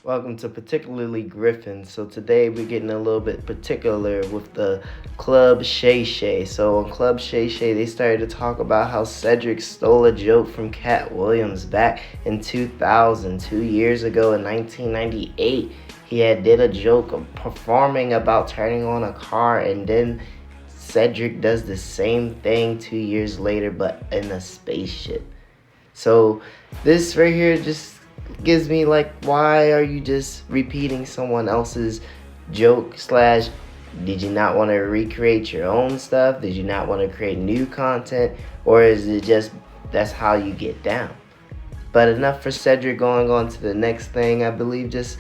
Welcome to particularly Griffin. So today we're getting a little bit particular with the Club Shay Shay. So on Club Shay Shay, they started to talk about how Cedric stole a joke from KattWilliams back in 2000, 2 years ago in 1998. He had did a joke of performing about turning on a car, and then Cedric does the same thing 2 years later, but in a spaceship. So this right here just gives me like, why are you just repeating someone else's joke slash did you not want to recreate your own stuff? Did you not want to create new content? Or is it just that's how you get down? But enough for Cedric. Going on to the next thing, I believe just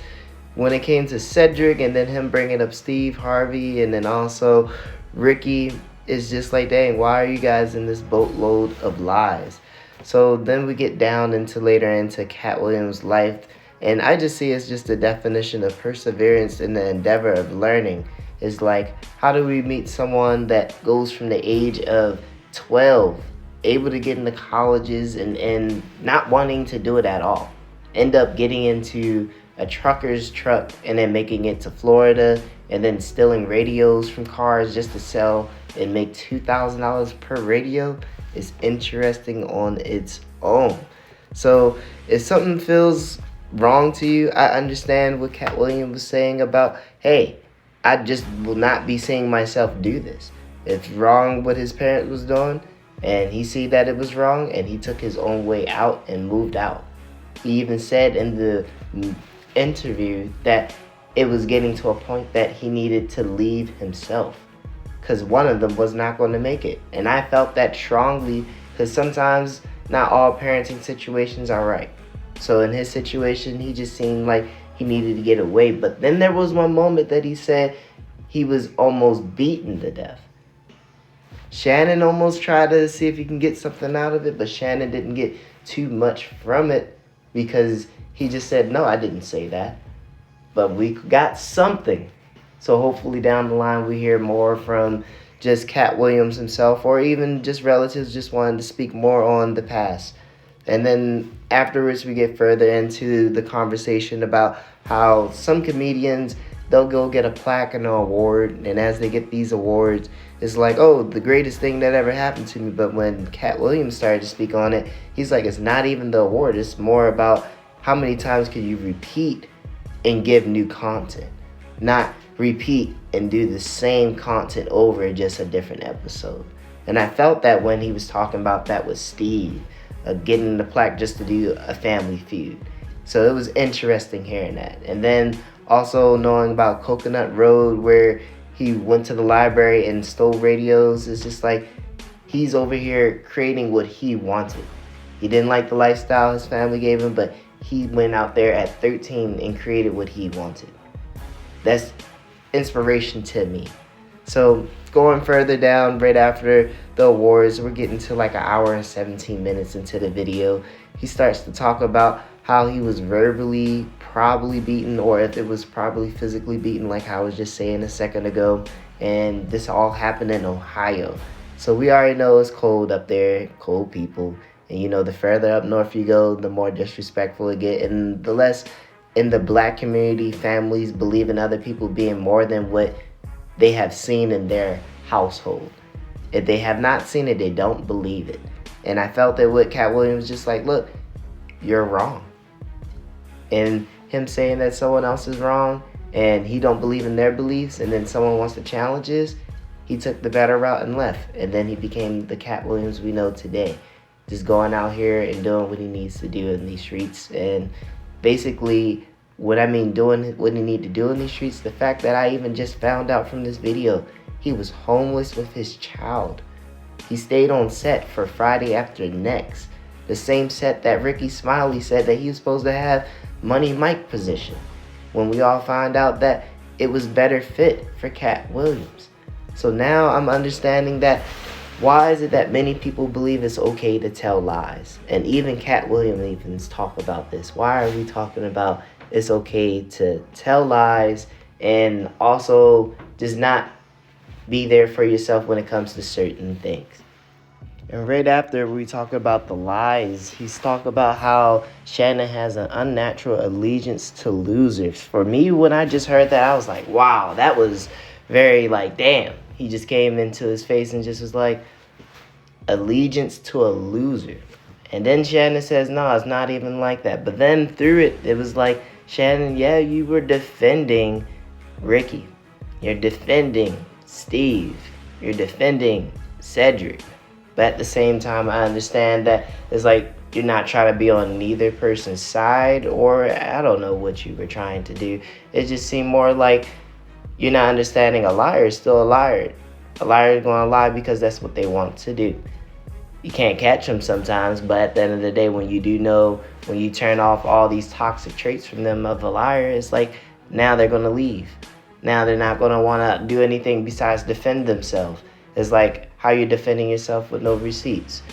when it came to Cedric and then him bringing up Steve Harvey and then also Ricky, is just like, dang, why are you guys in this boatload of lies? So then we get down into later into KattWilliams' life, and I just see it's just a definition of perseverance in the endeavor of learning. Is like, how do we meet someone that goes from the age of 12, able to get into colleges and not wanting to do it at all, end up getting into a trucker's truck and then making it to Florida and then stealing radios from cars just to sell and make $2,000 per radio is interesting on its own. So if something feels wrong to you, I understand what KattWilliams was saying about, hey, I just will not be seeing myself do this. It's wrong what his parents was doing, and he see that it was wrong, and he took his own way out and moved out. He even said in the interview that it was getting to a point that he needed to leave himself because one of them was not going to make it. And I felt that strongly because sometimes not all parenting situations are right. So in his situation, he just seemed like he needed to get away. But then there was one moment that he said he was almost beaten to death. Shannon almost tried to see if he can get something out of it, but Shannon didn't get too much from it because he just said, no, I didn't say that. But we got something. So hopefully down the line we hear more from just KattWilliams himself, or even just relatives just wanting to speak more on the past. And then afterwards we get further into the conversation about how some comedians, they'll go get a plaque and an award, and as they get these awards, it's like, oh, the greatest thing that ever happened to me. But when KattWilliams started to speak on it, he's like, it's not even the award, it's more about how many times can you repeat and give new content, not repeat and do the same content over just a different episode. And I felt that when he was talking about that with Steve, getting the plaque just to do a Family Feud. So it was interesting hearing that. And then also knowing about Coconut Road, where he went to the library and stole radios. It's just like he's over here creating what he wanted. He didn't like the lifestyle his family gave him, but he went out there at 13 and created what he wanted. That's inspiration to me. So going further down, right after the awards, we're getting to like an hour and 17 minutes into the video. He starts to talk about how he was verbally probably beaten, or if it was probably physically beaten, like I was just saying a second ago. And this all happened in Ohio. So we already know it's cold up there, cold people. And you know, the further up north you go, the more disrespectful it get, and the less in the black community, families believe in other people being more than what they have seen in their household. If they have not seen it, they don't believe it. And I felt that with KattWilliams was just like, look, you're wrong. And him saying that someone else is wrong and he don't believe in their beliefs, and then someone wants to challenge his, he took the better route and left. And then he became the KattWilliams we know today. Just going out here and doing what he needs to do in these streets. And basically, what I mean doing what he need to do in these streets, the fact that I even just found out from this video, he was homeless with his child. He stayed on set for Friday After Next, the same set that Ricky Smiley said that he was supposed to have Money Mike position, when we all found out that it was better fit for KattWilliams. So now I'm understanding that why is it that many people believe it's okay to tell lies? And even KattWilliams even talk about this. Why are we talking about it's okay to tell lies and also just not be there for yourself when it comes to certain things? And right after, we talk about the lies. He's talking about how Shannon has an unnatural allegiance to losers. For me, when I just heard that, I was like, wow, that was very like, damn. He just came into his face and just was like, allegiance to a loser. And then Shannon says, no, it's not even like that. But then through it, it was like, Shannon, yeah, you were defending Ricky. You're defending Steve. You're defending Cedric. But at the same time, I understand that it's like you're not trying to be on neither person's side, or I don't know what you were trying to do. It just seemed more like you're not understanding a liar is still a liar. A liar is going to lie because that's what they want to do. You can't catch them sometimes, but at the end of the day, when you do know, when you turn off all these toxic traits from them of a liar, it's like now they're going to leave. Now they're not going to want to do anything besides defend themselves. It's like how you're defending yourself with no receipts.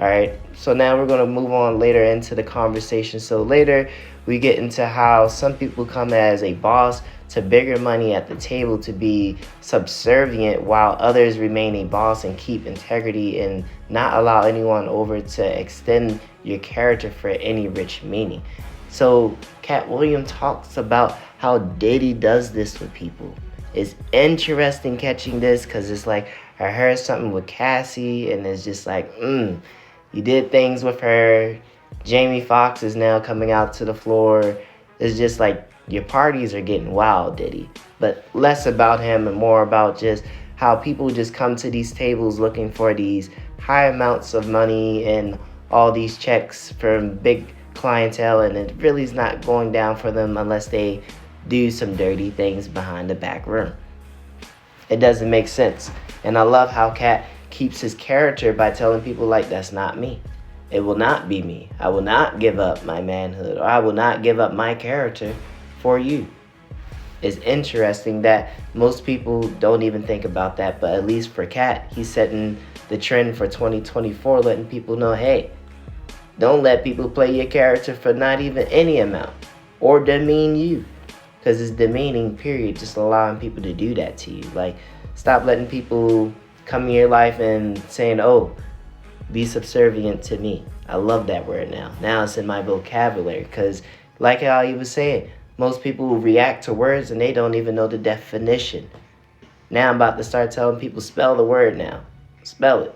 All right, so now we're going to move on later into the conversation. So later we get into how some people come as a boss to bigger money at the table to be subservient, while others remain a boss and keep integrity and not allow anyone over to extend your character for any rich meaning. So KattWilliams talks about how Diddy does this with people. It's interesting catching this because it's like I heard something with Cassie and it's just like, you did things with her. Jamie Foxx is now coming out to the floor. It's just like your parties are getting wild, Diddy. But less about him and more about just how people just come to these tables looking for these high amounts of money and all these checks from big clientele, and it really is not going down for them unless they do some dirty things behind the back room. It doesn't make sense. And I love how Katt keeps his character by telling people like, that's not me. It will not be me. I will not give up my manhood, or I will not give up my character for you. It's interesting that most people don't even think about that, but at least for Katt, he's setting the trend for 2024, letting people know, hey, don't let people play your character for not even any amount or demean you, because it's demeaning, period, just allowing people to do that to you. Like, stop letting people come in your life and saying, oh, be subservient to me. I love that word now. Now it's in my vocabulary because, like how he was saying, most people will react to words and they don't even know the definition. Now I'm about to start telling people, spell the word now. Spell it.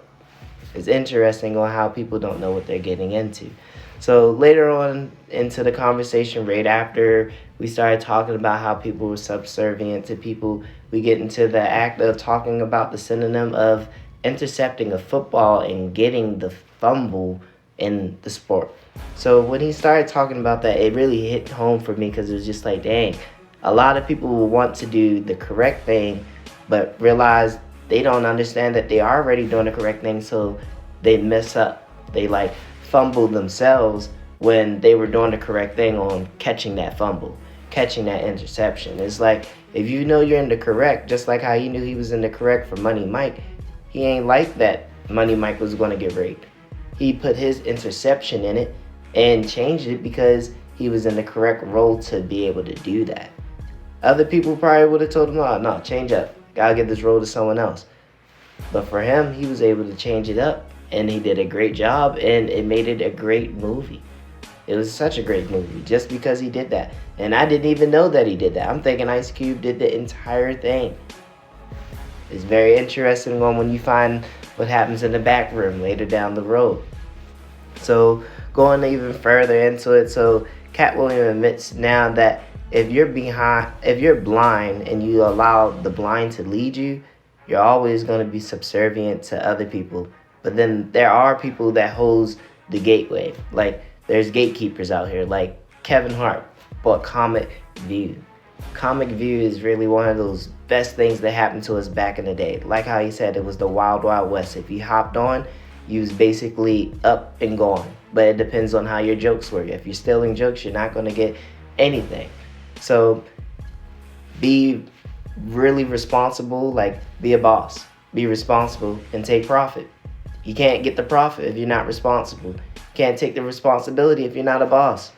It's interesting on how people don't know what they're getting into. So later on into the conversation, right after we started talking about how people were subservient to people, we get into the act of talking about the synonym of intercepting a football and getting the fumble in the sport. So when he started talking about that, it really hit home for me because it was just like, dang, a lot of people will want to do the correct thing, but realize they don't understand that they are already doing the correct thing, so they mess up. They like fumble themselves when they were doing the correct thing on catching that fumble, catching that interception. It's like, if you know you're in the correct, just like how he knew he was in the correct for Money Mike, he ain't like that Money Mike was going to get raped. He put his interception in it and changed it because he was in the correct role to be able to do that. Other people probably would have told him, oh, no, change up. Gotta give this role to someone else. But for him, he was able to change it up, and he did a great job, and it made it a great movie. It was such a great movie just because he did that. And I didn't even know that he did that. I'm thinking Ice Cube did the entire thing. It's very interesting when you find what happens in the back room later down the road. So going even further into it, so KattWilliams admits now that if you're blind and you allow the blind to lead you, you're always going to be subservient to other people. But then there are people that holds the gateway. Like, there's gatekeepers out here. Like Kevin Hart bought Comic View. Comic View is really one of those best things that happened to us back in the day. Like how he said, it was the Wild Wild West. If you hopped on, you was basically up and gone. But it depends on how your jokes were. If you're stealing jokes, you're not going to get anything. So be really responsible, like be a boss. Be responsible and take profit. You can't get the profit if you're not responsible. You can't take the responsibility if you're not a boss.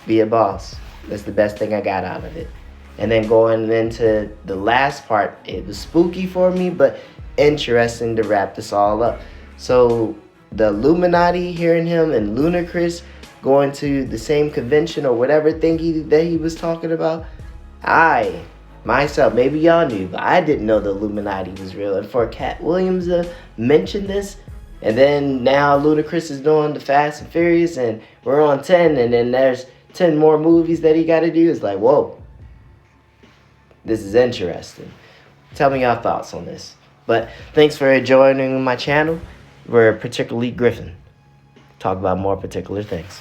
Be a boss. That's the best thing I got out of it. And then going into the last part, it was spooky for me, but interesting to wrap this all up. So the Illuminati hearing him and Ludacris going to the same convention or whatever thing that he was talking about, I myself, maybe y'all knew, but I didn't know the Illuminati was real. And for KattWilliams to mention this, and then now Ludacris is doing the Fast and Furious, and we're on 10, and then there's 10 more movies that he got to do. It's like, whoa, this is interesting. Tell me your thoughts on this. But thanks for joining my channel. We're particularly Griffin. Talk about more particular things.